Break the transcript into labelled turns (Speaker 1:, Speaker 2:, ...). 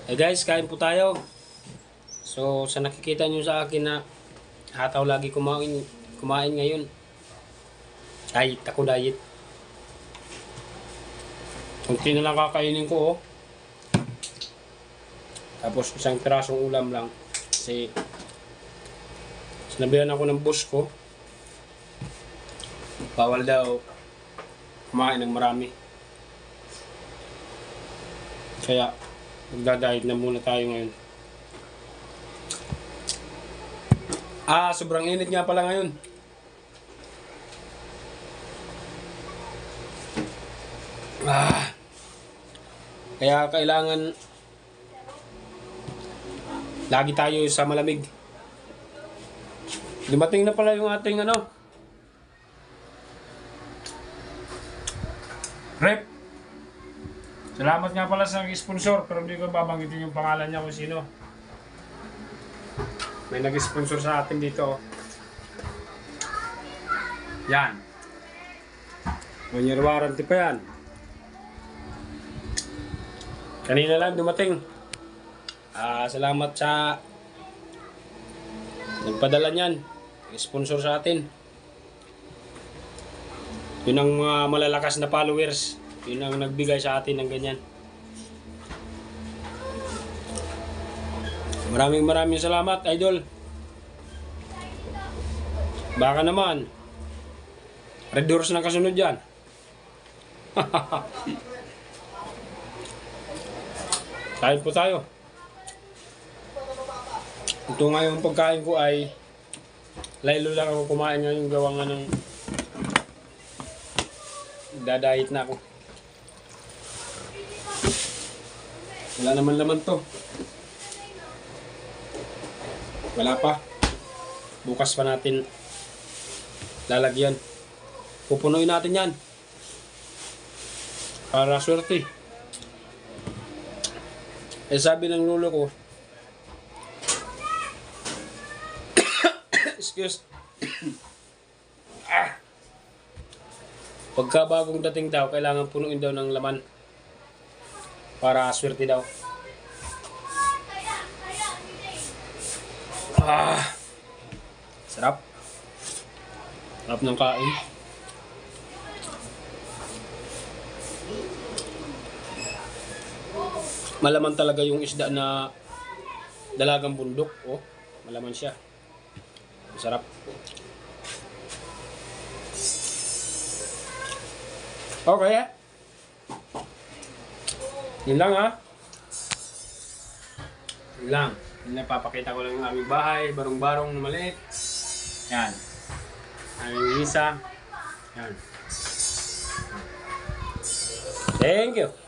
Speaker 1: Hey guys, kain po tayo. So, sa nakikita nyo sa akin na hataw lagi kumain ngayon. Diet, ako diet. Kunti na lang kakainin ko, oh. Tapos isang pirasong ulam lang. Kasi sinabihan ako ng boss ko, bawal daw kumain ng marami. Kaya magda-diet na muna tayo ngayon. Sobrang init nga pala ngayon. Kaya kailangan lagi tayo sa malamig. Dumating na pala yung ating rep. Salamat nga pala sa sponsor, pero hindi ko babanggitin yung pangalan niya kung sino. May nag-sponsor sa atin dito. Yan. 1 year warranty pa yan. Kanina lang dumating. Salamat sa nagpadala niyan. Sponsor sa atin. Yun ang mga malalakas na followers. Yun ang nagbigay sa atin ng ganyan. Maraming salamat, idol. Baka naman Red Doors na kasunod yan. Kain po tayo. Ito nga yung pagkain ko ay laylo lang ako kumain ngayon, gawa nga ng dadayit na ako. Wala naman laman to. Wala pa. Bukas pa natin lalagyan. Pupunuin natin yan. Para swerte. Sabi ng lolo ko, excuse. Pagka bagong dating daw, kailangan punuin daw ng laman. Para swerte daw. Sarap. Sarap ng kain. Malaman talaga yung isda na dalagang bundok. Oh, malaman siya. Masarap. Okay, yun lang, ha. Yun lang. Napapakita ko lang yung aming bahay, barong-barong na maliit. Yan. Aming isa. Yan. Thank you.